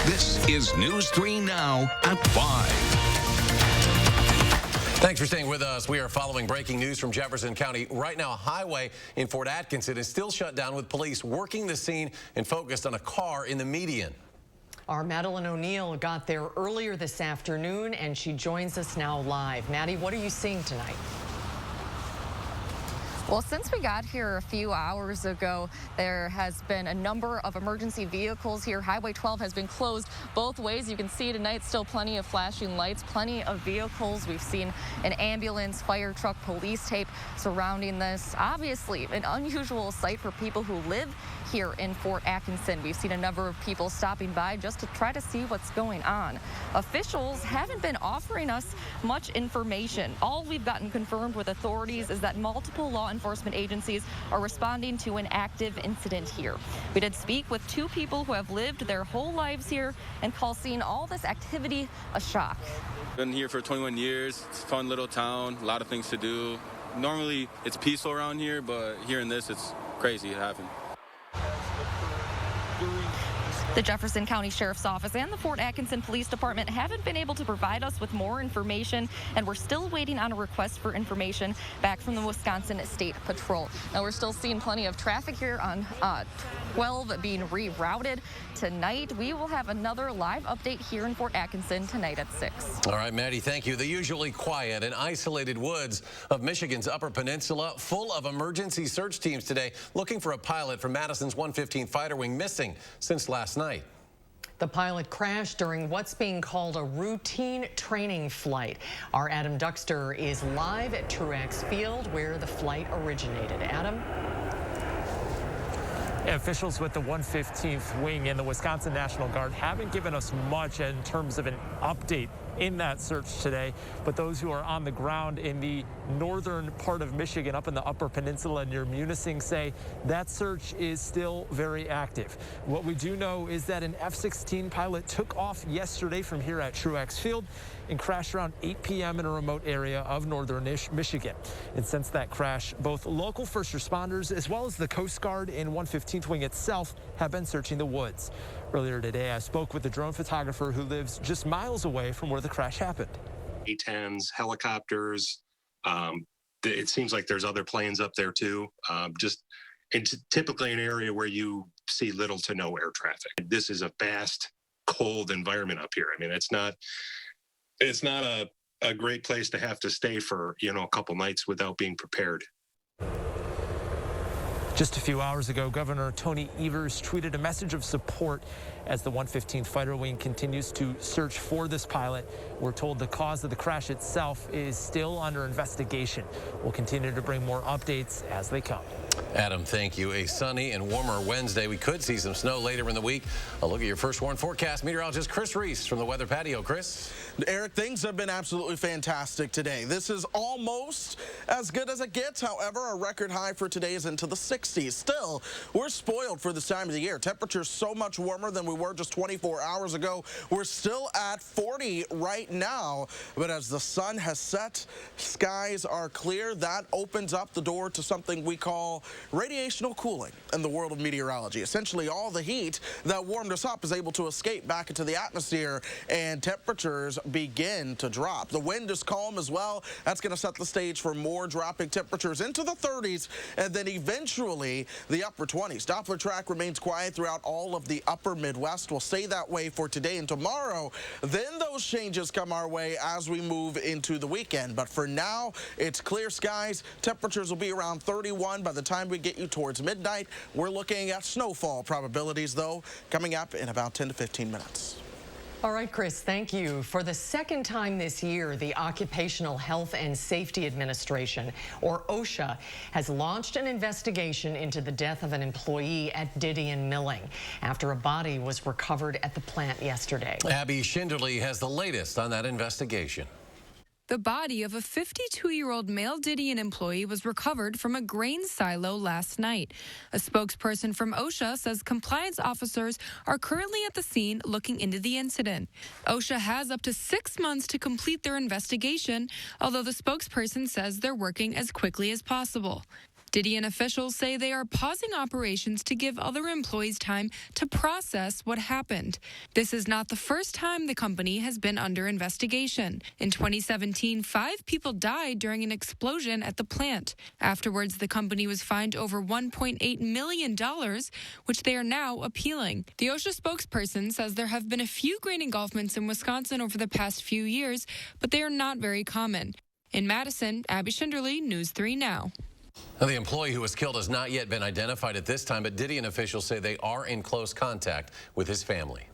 This is News 3 Now at 5. Thanks for staying with us. We are following breaking news from Jefferson County. Right now, a highway in Fort Atkinson is still shut down with police working the scene and focused on a car in the median. Our Madeline O'Neill got there earlier this afternoon, and she joins us now live. Maddie, what are you seeing tonight? Well, since we got here a few hours ago, there has been a number of emergency vehicles here. Highway 12 has been closed both ways. You can see tonight still plenty of flashing lights, plenty of vehicles. We've seen an ambulance, fire truck, police tape surrounding this. Obviously, an unusual sight for people who live here in Fort Atkinson. We've seen a number of people stopping by just to try to see what's going on. Officials haven't been offering us much information. All we've gotten confirmed with authorities is that multiple law enforcement agencies are responding to an active incident here. We did speak with two people who have lived their whole lives here and call seeing all this activity a shock. Been here for 21 years. It's a fun little town, a lot of things to do. Normally it's peaceful around here, but hearing this, it's crazy it happened. The Jefferson County Sheriff's Office and the Fort Atkinson Police Department haven't been able to provide us with more information, and we're still waiting on a request for information back from the Wisconsin State Patrol. Now, we're still seeing plenty of traffic here on 12 being rerouted. Tonight, we will have another live update here in Fort Atkinson tonight at 6. All right, Maddie, thank you. The usually quiet and isolated woods of Michigan's Upper Peninsula full of emergency search teams today looking for a pilot from Madison's 115 Fighter Wing missing since last night. The pilot crashed during what's being called a routine training flight. Our Adam Duxter is live at Truax Field where the flight originated. Adam? Officials with the 115th Wing and the Wisconsin National Guard haven't given us much in terms of an update in that search today, but those who are on the ground in the northern part of Michigan up in the Upper Peninsula near Munising say that search is still very active. What we do know is that an F-16 pilot took off yesterday from here at Truax Field and crashed around 8 p.m. in a remote area of northern-ish Michigan. And since that crash, both local first responders as well as the Coast Guard and 115th Wing itself have been searching the woods. Earlier today, I spoke with the drone photographer who lives just miles away from where the crash happened. A-10s, helicopters. It seems like there's other planes up there too. It's typically an area where you see little to no air traffic. This is a vast, cold environment up here. I mean, it's not a great place to have to stay for, a couple nights without being prepared. Just a few hours ago, Governor Tony Evers tweeted a message of support as the 115th Fighter Wing continues to search for this pilot. We're told the cause of the crash itself is still under investigation. We'll continue to bring more updates as they come. Adam, thank you. A sunny and warmer Wednesday. We could see some snow later in the week. A look at your first warn forecast. Meteorologist Chris Reese from the Weather Patio. Chris? Eric, things have been absolutely fantastic today. This is almost as good as it gets. However, a record high for today is into the 60s. Still, we're spoiled for this time of the year. Temperatures so much warmer than we were just 24 hours ago. We're still at 40 right now, but as the sun has set, skies are clear. That opens up the door to something we call radiational cooling in the world of meteorology. Essentially, all the heat that warmed us up is able to escape back into the atmosphere, and temperatures begin to drop. The wind is calm as well. That's going to set the stage for more dropping temperatures into the 30s, and then eventually the upper 20s. Doppler track remains quiet throughout all of the upper Midwest. Will stay that way for today and tomorrow. Then those changes come our way as we move into the weekend. But for now, it's clear skies. Temperatures will be around 31 by the time we get you towards midnight. We're looking at snowfall probabilities, though, coming up in about 10 to 15 minutes. All right, Chris, thank you. For the second time this year, the Occupational Health and Safety Administration, or OSHA, has launched an investigation into the death of an employee at Didion Milling after a body was recovered at the plant yesterday. Abby Schinderly has the latest on that investigation. The body of a 52-year-old male Didion employee was recovered from a grain silo last night. A spokesperson from OSHA says compliance officers are currently at the scene looking into the incident. OSHA has up to 6 months to complete their investigation, although the spokesperson says they're working as quickly as possible. Diddy and officials say they are pausing operations to give other employees time to process what happened. This is not the first time the company has been under investigation. In 2017, 5 people died during an explosion at the plant. Afterwards, the company was fined over $1.8 million, which they are now appealing. The OSHA spokesperson says there have been a few grain engulfments in Wisconsin over the past few years, but they are not very common. In Madison, Abby Schinderly, News 3 Now. Now, the employee who was killed has not yet been identified at this time, but Diddy and officials say they are in close contact with his family.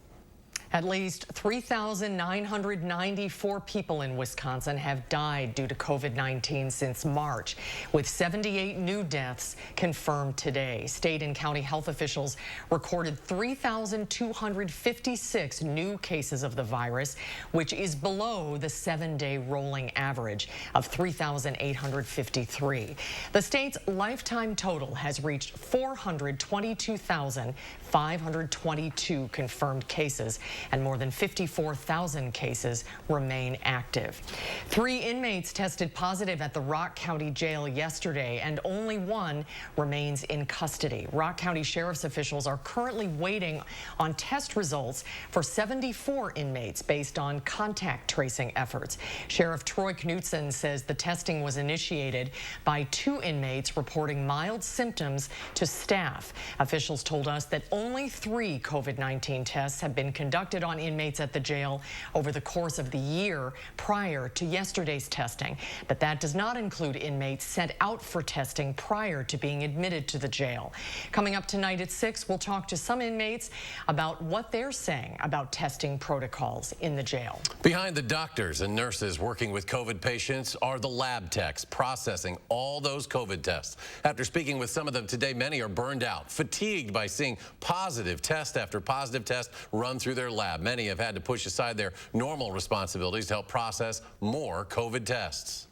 At least 3,994 people in Wisconsin have died due to COVID-19 since March, with 78 new deaths confirmed today. State and county health officials recorded 3,256 new cases of the virus, which is below the 7-day rolling average of 3,853. The state's lifetime total has reached 422,522 confirmed cases, and more than 54,000 cases remain active. 3 inmates tested positive at the Rock County Jail yesterday, and only 1 remains in custody. Rock County Sheriff's officials are currently waiting on test results for 74 inmates based on contact tracing efforts. Sheriff Troy Knutson says the testing was initiated by 2 inmates reporting mild symptoms to staff. Officials told us that only 3 COVID-19 tests have been conducted on inmates at the jail over the course of the year prior to yesterday's testing, but that does not include inmates sent out for testing prior to being admitted to the jail. Coming up tonight at 6, we'll talk to some inmates about what they're saying about testing protocols in the jail. Behind the doctors and nurses working with COVID patients are the lab techs processing all those COVID tests. After speaking with some of them today, many are burned out, fatigued by seeing positive test after positive test run through their lab. Many have had to push aside their normal responsibilities to help process more COVID tests.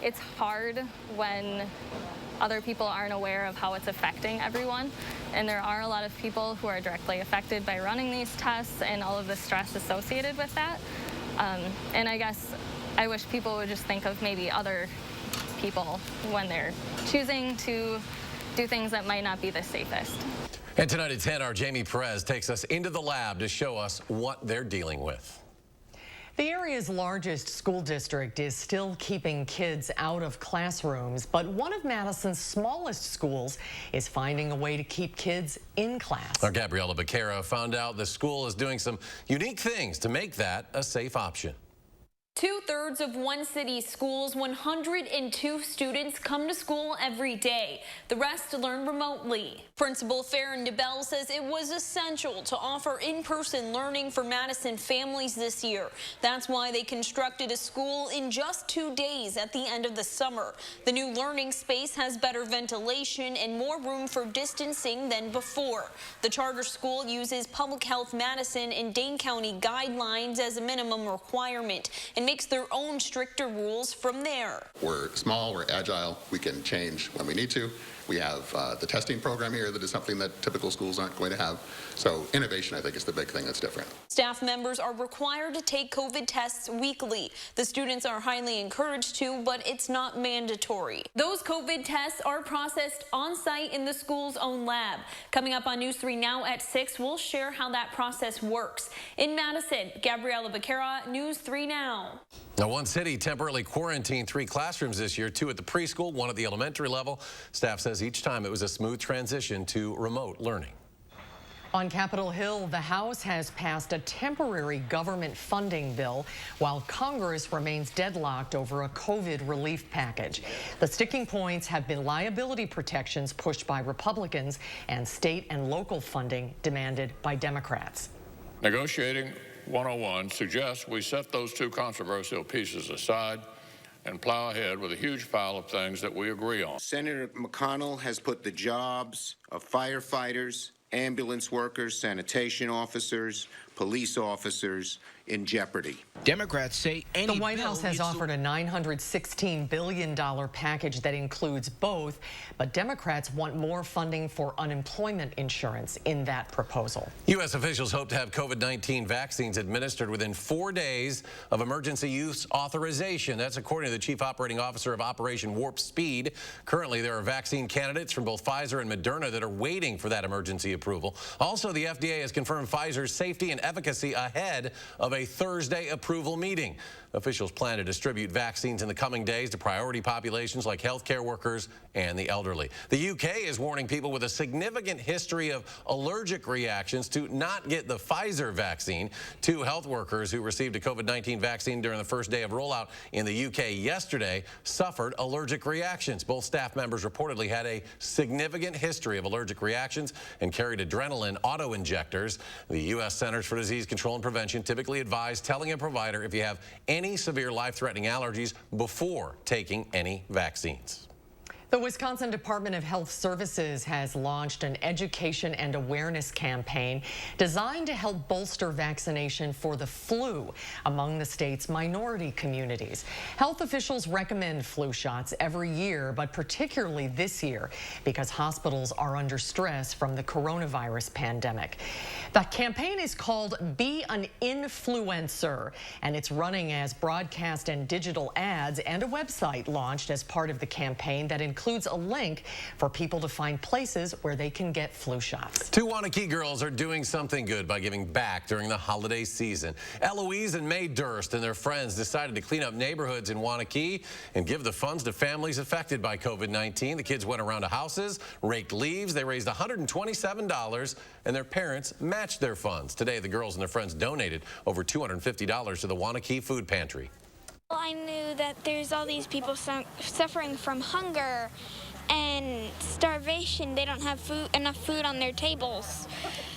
It's hard when other people aren't aware of how it's affecting everyone, and there are a lot of people who are directly affected by running these tests and all of the stress associated with that. And I guess I wish people would just think of maybe other people when they're choosing to do things that might not be the safest. And tonight at 10, our Jamie Perez takes us into the lab to show us what they're dealing with. The area's largest school district is still keeping kids out of classrooms, but one of Madison's smallest schools is finding a way to keep kids in class. Our Gabriella Becerra found out the school is doing some unique things to make that a safe option. 2/3 of one city's schools, 102 students come to school every day. The rest learn remotely. Principal Farron DeBell says it was essential to offer in-person learning for Madison families this year. That's why they constructed a school in just 2 days at the end of the summer. The new learning space has better ventilation and more room for distancing than before. The charter school uses Public Health Madison and Dane County guidelines as a minimum requirement and makes their own stricter rules from there. We're small, we're agile, we can change when we need to. We have the testing program here that is something that typical schools aren't going to have. So innovation, I think, is the big thing that's different. Staff members are required to take COVID tests weekly. The students are highly encouraged to, but it's not mandatory. Those COVID tests are processed on site in the school's own lab. Coming up on News 3 Now at 6, we'll share how that process works. In Madison, Gabriella Becerra, News 3 Now. Now, one city temporarily quarantined 3 classrooms this year, 2 at the preschool, 1 at the elementary level. Staff says each time it was a smooth transition to remote learning. On Capitol Hill, the House has passed a temporary government funding bill while Congress remains deadlocked over a COVID relief package. The sticking points have been liability protections pushed by Republicans and state and local funding demanded by Democrats. Negotiating 101 suggests we set those 2 controversial pieces aside and plow ahead with a huge pile of things that we agree on. Senator McConnell has put the jobs of firefighters, ambulance workers, sanitation officers, police officers in jeopardy. Democrats say any The White House has offered a $916 billion package that includes both, but Democrats want more funding for unemployment insurance in that proposal. U.S. officials hope to have COVID-19 vaccines administered within 4 days of emergency use authorization. That's according to the chief operating officer of Operation Warp Speed. Currently, there are vaccine candidates from both Pfizer and Moderna that are waiting for that emergency approval. Also, the FDA has confirmed Pfizer's safety and efficacy ahead of a Thursday approval meeting. Officials plan to distribute vaccines in the coming days to priority populations like healthcare workers and the elderly. The UK is warning people with a significant history of allergic reactions to not get the Pfizer vaccine. 2 health workers who received a COVID-19 vaccine during the first day of rollout in the UK yesterday suffered allergic reactions. Both staff members reportedly had a significant history of allergic reactions and carried adrenaline auto-injectors. The U.S. Centers for Disease Control and Prevention typically advise telling a provider if you have any severe life-threatening allergies before taking any vaccines. The Wisconsin Department of Health Services has launched an education and awareness campaign designed to help bolster vaccination for the flu among the state's minority communities. Health officials recommend flu shots every year, but particularly this year because hospitals are under stress from the coronavirus pandemic. The campaign is called Be an Influencer, and it's running as broadcast and digital ads, and a website launched as part of the campaign that includes a link for people to find places where they can get flu shots. 2 Wanakee girls are doing something good by giving back during the holiday season. Eloise and May Durst and their friends decided to clean up neighborhoods in Wanakee and give the funds to families affected by COVID-19. The kids went around to houses, raked leaves. They raised $127, and their parents matched their funds. Today, the girls and their friends donated over $250 to the Wanakee Food Pantry. I knew that there's all these people suffering from hunger and starvation. They don't have enough food on their tables.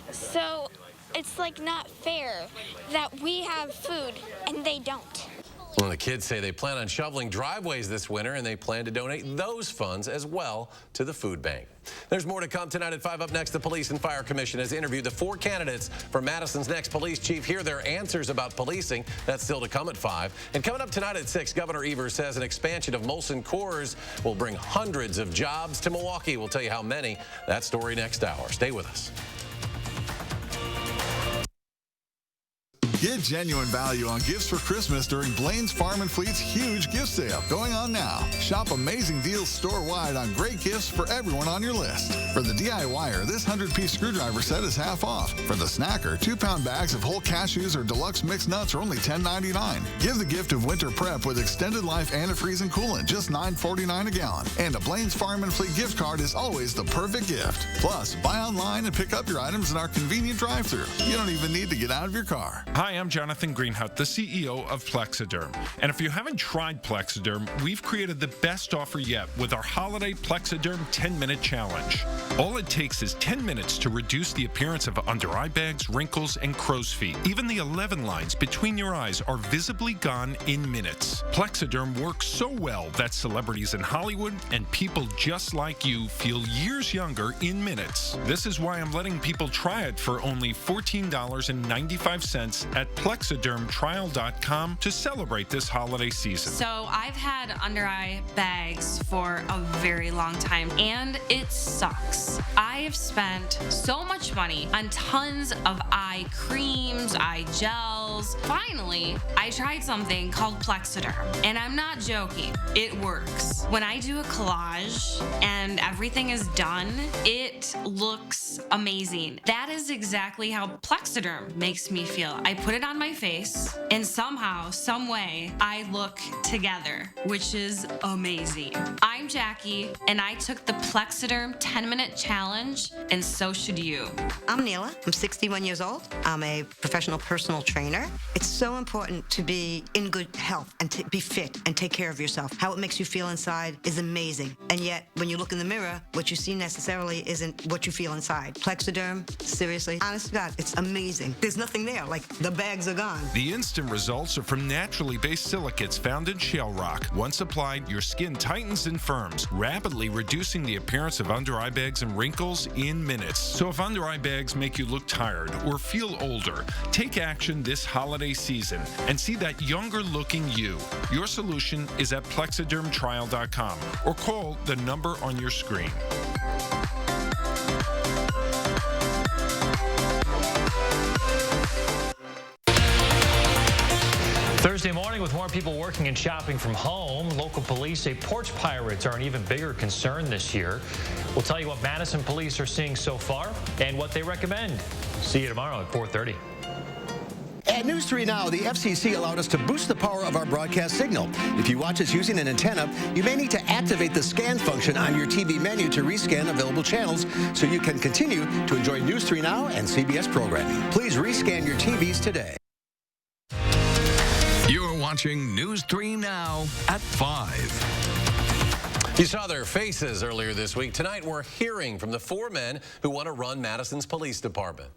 So it's like not fair that we have food and they don't. Well, the kids say they plan on shoveling driveways this winter, and they plan to donate those funds as well to the food bank. There's more to come tonight at 5. Up next, the Police and Fire Commission has interviewed the 4 candidates for Madison's next police chief. Hear their answers about policing. That's still to come at 5. And coming up tonight at 6, Governor Evers says an expansion of Molson Coors will bring hundreds of jobs to Milwaukee. We'll tell you how many. That story next hour. Stay with us. Get genuine value on gifts for Christmas during Blaine's Farm and Fleet's huge gift sale going on now. Shop amazing deals store-wide on great gifts for everyone on your list. For the DIYer, this 100-piece screwdriver set is half off. For the snacker, 2-pound bags of whole cashews or deluxe mixed nuts are only $10.99. Give the gift of winter prep with extended life antifreeze and coolant, just $9.49 a gallon. And a Blaine's Farm and Fleet gift card is always the perfect gift. Plus, buy online and pick up your items in our convenient drive-thru. You don't even need to get out of your car. Hi, I'm Jonathan Greenhut, the CEO of Plexiderm. And if you haven't tried Plexiderm, we've created the best offer yet with our holiday Plexiderm 10-minute challenge. All it takes is 10 minutes to reduce the appearance of under-eye bags, wrinkles, and crow's feet. Even the 11 lines between your eyes are visibly gone in minutes. Plexiderm works so well that celebrities in Hollywood and people just like you feel years younger in minutes. This is why I'm letting people try it for only $14.95 at plexidermtrial.com to celebrate this holiday season. So I've had under-eye bags for a very long time, and it sucks. I have spent so much money on tons of eye creams, eye gels. Finally, I tried something called Plexiderm, and I'm not joking. It works. When I do a collage and everything is done, it looks amazing. That is exactly how Plexiderm makes me feel. I put it on my face, and somehow, some way, I look together, which is amazing. I'm Jackie, and I took the Plexiderm 10-minute challenge, and so should you. I'm Neela. I'm 61 years old. I'm a professional personal trainer. trainer. It's so important to be in good health and to be fit and take care of yourself. How it makes you feel inside is amazing. And yet, when you look in the mirror, what you see necessarily isn't what you feel inside. Plexiderm, seriously, honest to God, it's amazing. There's nothing there, like the bags are gone. The instant results are from naturally based silicates found in shale rock. Once applied, your skin tightens and firms, rapidly reducing the appearance of under-eye bags and wrinkles in minutes. So if under-eye bags make you look tired or feel older, take action this holiday season and see that younger-looking you. Your solution is at plexidermtrial.com or call the number on your screen. Thursday morning, with more people working and shopping from home, local police say porch pirates are an even bigger concern this year. We'll tell you what Madison police are seeing so far and what they recommend. See you tomorrow at 4:30. At News 3 Now, the FCC allowed us to boost the power of our broadcast signal. If you watch us using an antenna, you may need to activate the scan function on your TV menu to rescan available channels so you can continue to enjoy News 3 Now and CBS programming. Please rescan your TVs today. You're watching News 3 Now at 5. You saw their faces earlier this week. Tonight, we're hearing from the 4 men who want to run Madison's police department.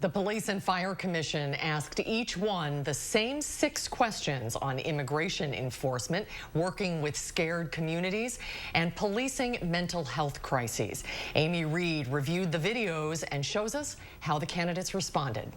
The Police and Fire Commission asked each one the same 6 questions on immigration enforcement, working with scared communities, and policing mental health crises. Amy Reed reviewed the videos and shows us how the candidates responded.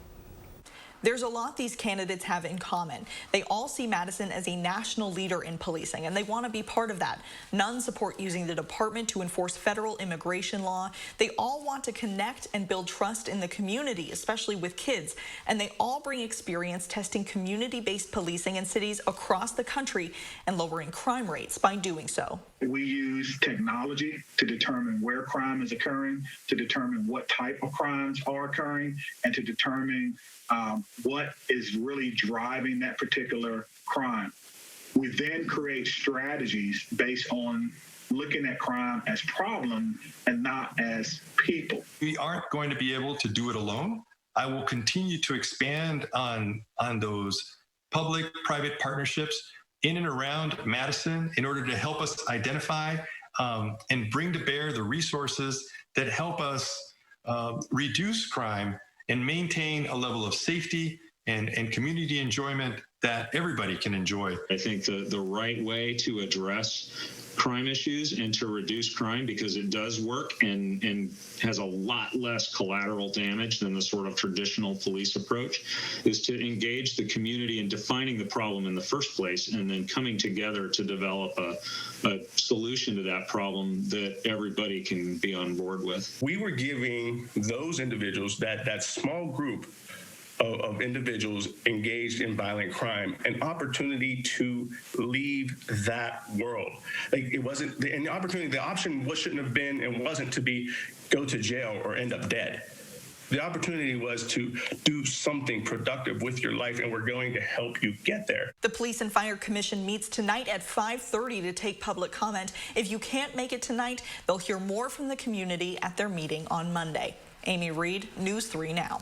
There's a lot these candidates have in common. They all see Madison as a national leader in policing, and they want to be part of that. None support using the department to enforce federal immigration law. They all want to connect and build trust in the community, especially with kids. And they all bring experience testing community-based policing in cities across the country and lowering crime rates by doing so. We use technology to determine where crime is occurring, to determine what type of crimes are occurring, and to determine what is really driving that particular crime. We then create strategies based on looking at crime as problem and not as people. We aren't going to be able to do it alone. I will continue to expand on those public-private partnerships in and around Madison in order to help us identify and bring to bear the resources that help us reduce crime and maintain a level of safety and community enjoyment that everybody can enjoy. I think the right way to address crime issues and to reduce crime, because it does work and has a lot less collateral damage than the sort of traditional police approach, is to engage the community in defining the problem in the first place and then coming together to develop a solution to that problem that everybody can be on board with. We were giving those individuals, that small group of individuals engaged in violent crime, an opportunity to leave that world. Like, it wasn't, and the option shouldn't have been and wasn't to go to jail or end up dead. The opportunity was to do something productive with your life, and we're going to help you get there. The Police and Fire Commission meets tonight at 5:30 to take public comment. If you can't make it tonight, they'll hear more from the community at their meeting on Monday. Amy Reed, News 3 Now.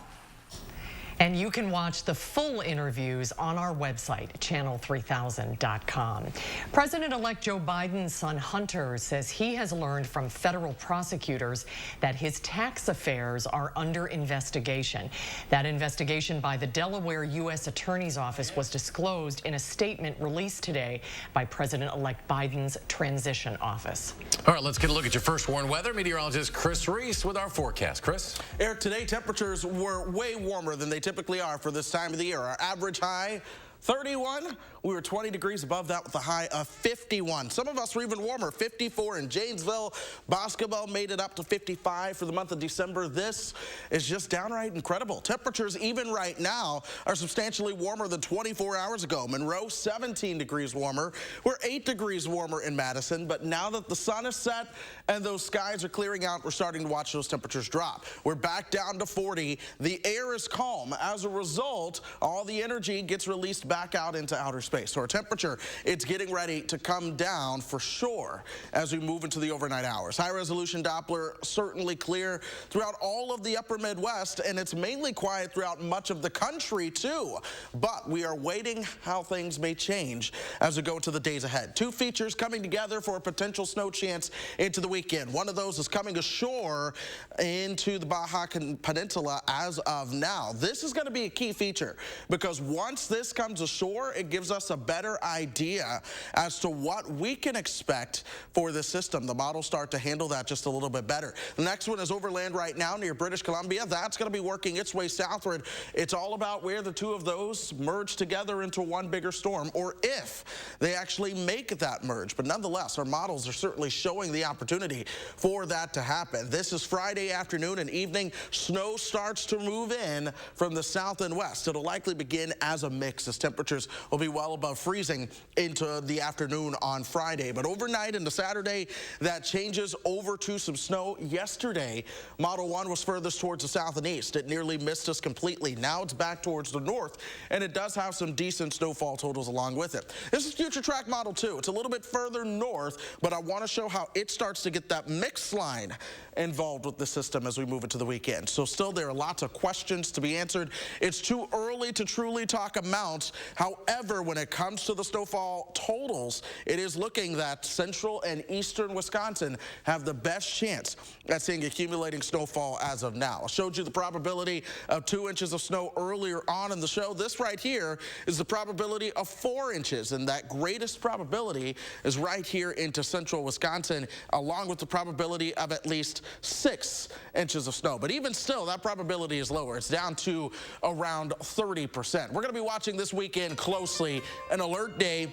And you can watch the full interviews on our website, channel3000.com. President-elect Joe Biden's son Hunter says he has learned from federal prosecutors that his tax affairs are under investigation. That investigation by the Delaware U.S. Attorney's Office was disclosed in a statement released today by President-elect Biden's transition office. All right, let's get a look at your first warned weather. Meteorologist Chris Reese with our forecast. Chris? Eric, today temperatures were way warmer than they typically are for this time of the year. Our average high, 31. We were 20 degrees above that with a high of 51. Some of us were even warmer, 54 in Janesville. Boscobel made it up to 55 for the month of December. This is just downright incredible. Temperatures even right now are substantially warmer than 24 hours ago. Monroe, 17 degrees warmer. We're 8 degrees warmer in Madison, but now that the sun is set and those skies are clearing out, we're starting to watch those temperatures drop. We're back down to 40. The air is calm. As a result, all the energy gets released back back out into outer space. So our temperature, it's getting ready to come down for sure as we move into the overnight hours. High-resolution Doppler certainly clear throughout all of the upper Midwest, and it's mainly quiet throughout much of the country, too. But we are waiting how things may change as we go into the days ahead. Two features coming together for a potential snow chance into the weekend. One of those is coming ashore into the Baja Peninsula as of now. This is going to be a key feature because once this comes ashore, it gives us a better idea as to what we can expect for this system. The models start to handle that just a little bit better. The next one is overland right now near British Columbia. That's going to be working its way southward. It's all about where the two of those merge together into one bigger storm, or if they actually make that merge. But nonetheless, our models are certainly showing the opportunity for that to happen. This is Friday afternoon and evening. Snow starts to move in from the south and west. It'll likely begin as a mix as temperatures will be well above freezing into the afternoon on Friday. But overnight into Saturday, that changes over to some snow. Yesterday, Model 1 was furthest towards the south and east. It nearly missed us completely. Now it's back towards the north, and it does have some decent snowfall totals along with it. This is Future Track Model 2. It's a little bit further north, but I want to show how it starts to get that mix line involved with the system as we move into the weekend. So still there are lots of questions to be answered. It's too early to truly talk amounts. However, when it comes to the snowfall totals, it is looking that central and eastern Wisconsin have the best chance at seeing accumulating snowfall as of now. I showed you the probability of 2 inches of snow earlier on in the show. This right here is the probability of 4 inches, and that greatest probability is right here into central Wisconsin, along with the probability of at least 6 inches of snow. But even still, that probability is lower. It's down to around 30%. We're going to be watching this weekend closely. An alert day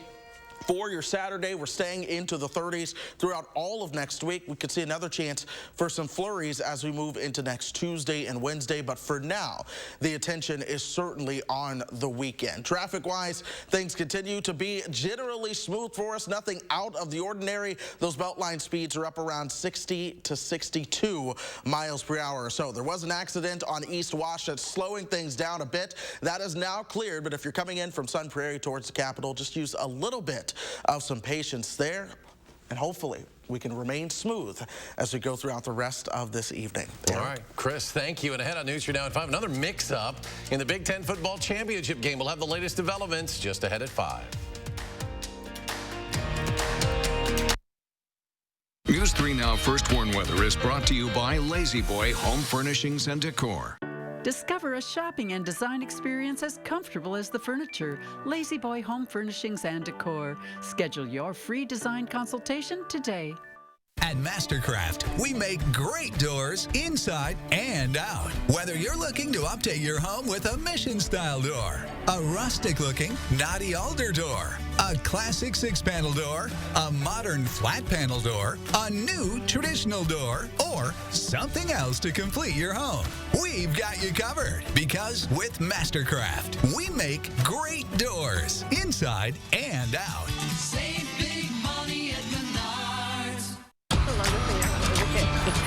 for your Saturday. We're staying into the 30s throughout all of next week. We could see another chance for some flurries as we move into next Tuesday and Wednesday. But for now, the attention is certainly on the weekend. Traffic-wise, things continue to be generally smooth for us. Nothing out of the ordinary. Those beltline speeds are up around 60 to 62 miles per hour or so. There was an accident on East Wash that's slowing things down a bit. That is now cleared, but if you're coming in from Sun Prairie towards the Capitol, just use a little bit of some patience there, and hopefully we can remain smooth as we go throughout the rest of this evening. All right, Chris, thank you. And ahead on News 3 Now at 5, another mix-up in the Big Ten football championship game. We'll have the latest developments just ahead at 5. News 3 Now First Warn Weather is brought to you by Lazy Boy Home Furnishings and Decor. Discover a shopping and design experience as comfortable as the furniture. Lazy Boy Home Furnishings and Decor. Schedule your free design consultation today. At Mastercraft, we make great doors inside and out. Whether you're looking to update your home with a mission-style door, a rustic-looking Naughty Alder door, a classic 6-panel door, a modern flat-panel door, a new traditional door, or something else to complete your home, we've got you covered. Because with Mastercraft, we make great doors inside and out. Save big money at Menards.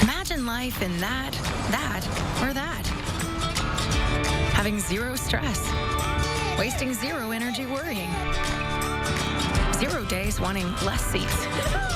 Imagine life in that, or that. Having zero stress. Wasting zero energy worrying. 0 days wanting less seats,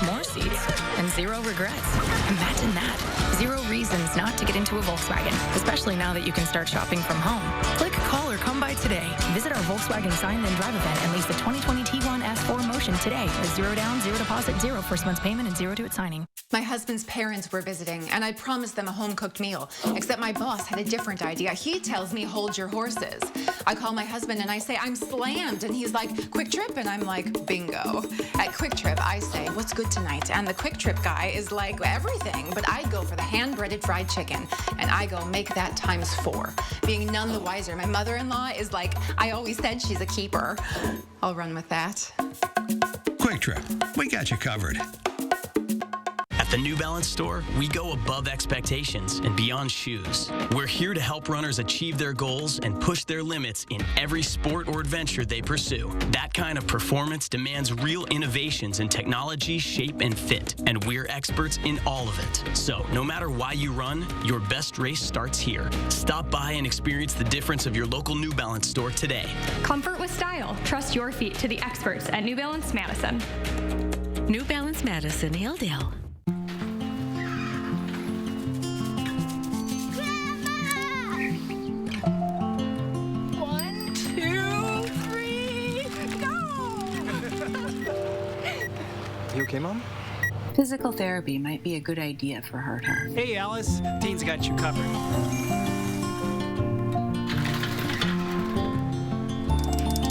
more seats, and 0 regrets. Imagine that. 0 reasons not to get into a Volkswagen, especially now that you can start shopping from home. Click, call, or come by today. Visit our Volkswagen Sign Then Drive event and lease the 2020 Tiguan S4 Motion today with 0 down, 0 deposit, 0 first month's payment, and 0 to its signing. My husband's parents were visiting, and I promised them a home-cooked meal, except my boss had a different idea. He tells me, hold your horses. I call my husband, and I say, I'm slammed, and he's like, Quick Trip, and I'm like, bingo. At Quick Trip, I say, what's good tonight? And the Quick Trip guy is like, everything, but I go for the hand-breaded fried chicken, and I go, make that times 4. Being none the wiser, my mother-in-law is like, I always said she's a keeper. I'll run with that. Quick Trip, we got you covered. At At the New Balance store, we go above expectations and beyond shoes. We're here to help runners achieve their goals and push their limits in every sport or adventure they pursue. That kind of performance demands real innovations in technology, shape, and fit, and we're experts in all of it. So, no matter why you run, your best race starts here. Stop by and experience the difference of your local New Balance store today. Comfort with style. Trust your feet to the experts at New Balance Madison. New Balance Madison, Hilldale. You okay, Mom? Physical therapy might be a good idea for her. Hey, Alice. Dean's got you covered.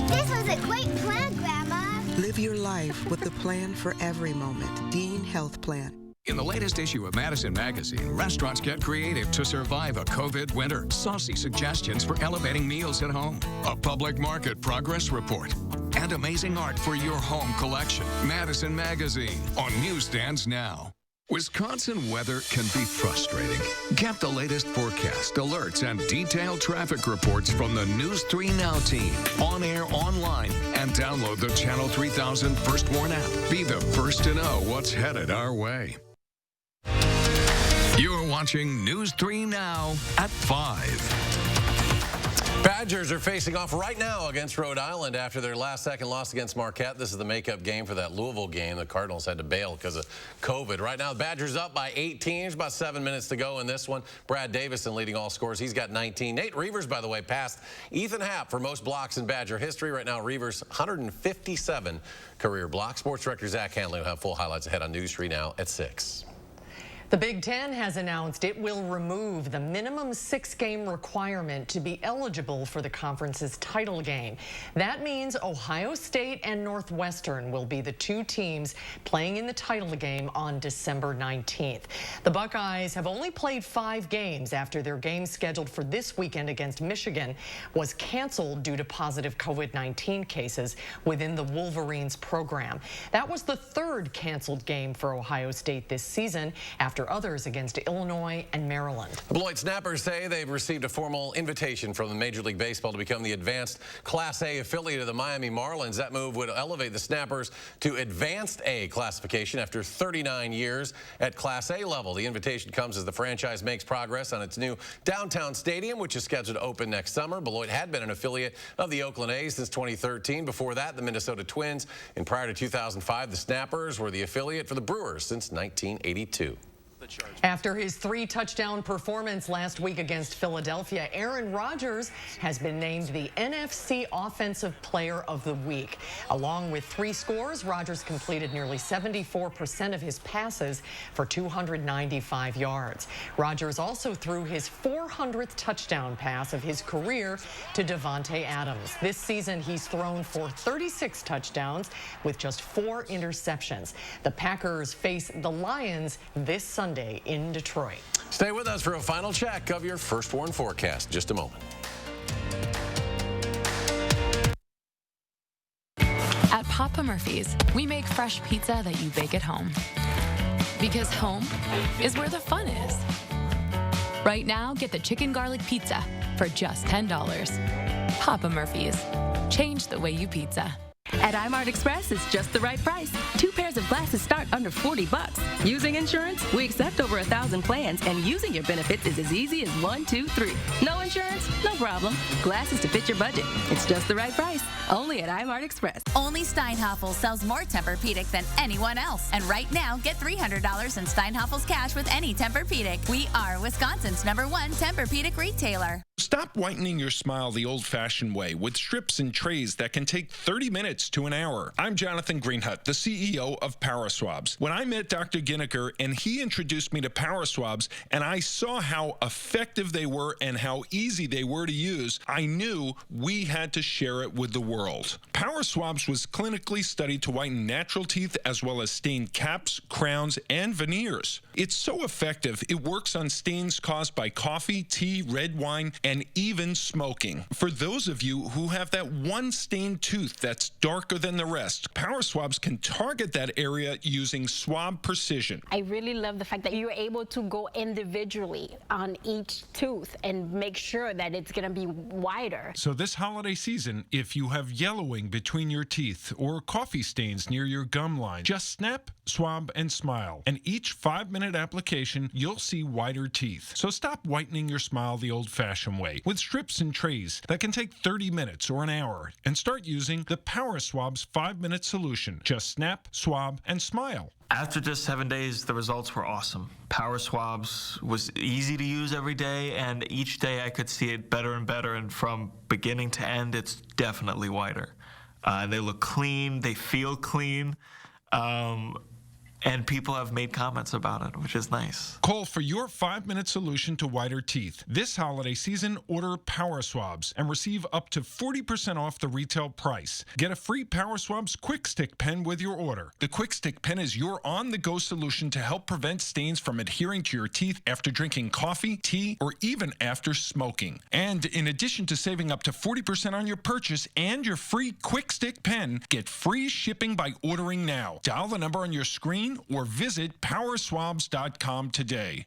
This was a great plan, Grandma. Live your life with the plan for every moment. Dean Health Plan. In the latest issue of Madison Magazine, restaurants get creative to survive a COVID winter. Saucy suggestions for elevating meals at home. A public market progress report. And amazing art for your home collection. Madison Magazine on newsstands now. Wisconsin weather can be frustrating. Get the latest forecast, alerts, and detailed traffic reports from the News 3 Now team. On air, online, and download the Channel 3000 First Warn app. Be the first to know what's headed our way. You're watching News 3 Now at 5. Badgers are facing off right now against Rhode Island after their last-second loss against Marquette. This is the makeup game for that Louisville game. The Cardinals had to bail because of COVID. Right now, the Badgers up by 18. There's about 7 minutes to go in this one. Brad Davison leading all scores. He's got 19. Nate Reavers, by the way, passed Ethan Happ for most blocks in Badger history. Right now, Reavers 157 career blocks. Sports director Zach Hanley will have full highlights ahead on News 3 Now at 6. The Big Ten has announced it will remove the minimum 6-game requirement to be eligible for the conference's title game. That means Ohio State and Northwestern will be the two teams playing in the title game on December 19th. The Buckeyes have only played 5 games after their game scheduled for this weekend against Michigan was canceled due to positive COVID-19 cases within the Wolverines program. That was the 3rd canceled game for Ohio State this season after others against Illinois and Maryland. The Beloit Snappers say they've received a formal invitation from the Major League Baseball to become the advanced Class A affiliate of the Miami Marlins. That move would elevate the Snappers to advanced A classification after 39 years at Class A level. The invitation comes as the franchise makes progress on its new downtown stadium, which is scheduled to open next summer. Beloit had been an affiliate of the Oakland A's since 2013. Before that, the Minnesota Twins. And prior to 2005, the Snappers were the affiliate for the Brewers since 1982. After his 3-touchdown performance last week against Philadelphia, Aaron Rodgers has been named the NFC Offensive Player of the Week. Along with 3 scores, Rodgers completed nearly 74% of his passes for 295 yards. Rodgers also threw his 400th touchdown pass of his career to Davante Adams. This season, he's thrown for 36 touchdowns with just 4 interceptions. The Packers face the Lions this Sunday in Detroit. Stay with us for a final check of your First Warn forecast in just a moment. At Papa Murphy's, we make fresh pizza that you bake at home. Because home is where the fun is. Right now, get the chicken garlic pizza for just $10. Papa Murphy's. Change the way you pizza. At iMart Express, it's just the right price. 2 pairs of glasses start under $40. Using insurance? We accept over 1,000 plans, and using your benefits is as easy as 1, 2, 3. No insurance? No problem. Glasses to fit your budget. It's just the right price. Only at iMart Express. Only Steinhoffel sells more Tempur-Pedic than anyone else. And right now, get $300 in Steinhoffel's cash with any Tempur-Pedic. We are Wisconsin's #1 Tempur-Pedic retailer. Stop whitening your smile the old-fashioned way with strips and trays that can take 30 minutes to an hour. I'm Jonathan Greenhut, the CEO of PowerSwabs. When I met Dr. Ginniker and he introduced me to PowerSwabs and I saw how effective they were and how easy they were to use, I knew we had to share it with the world. PowerSwabs was clinically studied to whiten natural teeth as well as stain caps, crowns, and veneers. It's so effective, it works on stains caused by coffee, tea, red wine, and and even smoking. For those of you who have that one stained tooth that's darker than the rest, Power Swabs can target that area using swab precision. I really love the fact that you're able to go individually on each tooth and make sure that it's going to be wider. So this holiday season, if you have yellowing between your teeth or coffee stains near your gum line, just snap, swab, and smile. And each 5-minute application, you'll see whiter teeth. So stop whitening your smile the old-fashioned way with strips and trays that can take 30 minutes or an hour, and start using the Power Swabs 5-minute solution. Just snap, swab, and smile. After just 7 days, the results were awesome. Power Swabs was easy to use every day, and each day I could see it better and better, and from beginning to end, it's definitely whiter. They look clean, they feel clean, and people have made comments about it, which is nice. Call for your 5-minute solution to whiter teeth. This holiday season, order Power Swabs and receive up to 40% off the retail price. Get a free Power Swabs Quick Stick pen with your order. The Quick Stick pen is your on-the-go solution to help prevent stains from adhering to your teeth after drinking coffee, tea, or even after smoking. And in addition to saving up to 40% on your purchase and your free Quick Stick pen, get free shipping by ordering now. Dial the number on your screen or visit powerswabs.com today.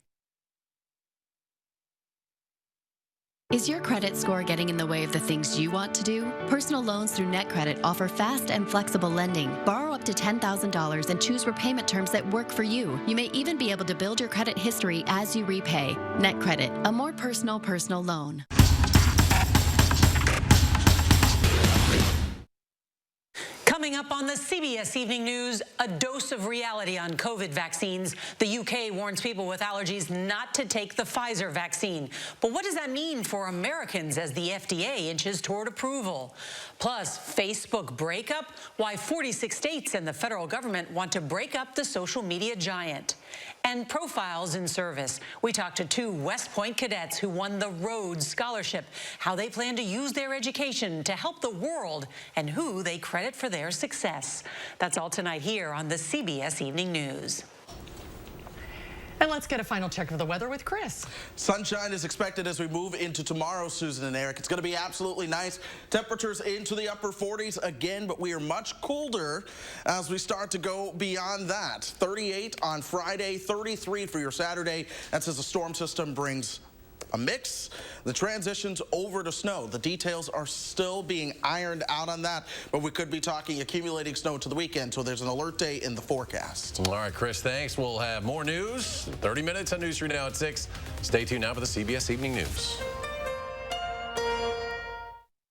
Is your credit score getting in the way of the things you want to do? Personal loans through NetCredit offer fast and flexible lending. Borrow up to $10,000 and choose repayment terms that work for you. You may even be able to build your credit history as you repay. NetCredit, a more personal loan. Coming up on the CBS Evening News, a dose of reality on COVID vaccines. The UK warns people with allergies not to take the Pfizer vaccine. But what does that mean for Americans as the FDA inches toward approval? Plus, Facebook breakup, why 46 states and the federal government want to break up the social media giant. And profiles in service. We talked to 2 West Point cadets who won the Rhodes Scholarship, how they plan to use their education to help the world, and who they credit for their success. That's all tonight here on the CBS Evening News. And let's get a final check of the weather with Chris. Sunshine is expected as we move into tomorrow, Susan and Eric. It's going to be absolutely nice. Temperatures into the upper 40s again, but we are much colder as we start to go beyond that. 38 on Friday, 33 for your Saturday. That's as the storm system brings a mix. The transitions over to snow. The details are still being ironed out on that, but we could be talking accumulating snow to the weekend, so there's an alert day in the forecast. All right, Chris, thanks. We'll have more news. 30 minutes on News 3 Now at 6. Stay tuned now for the CBS Evening News.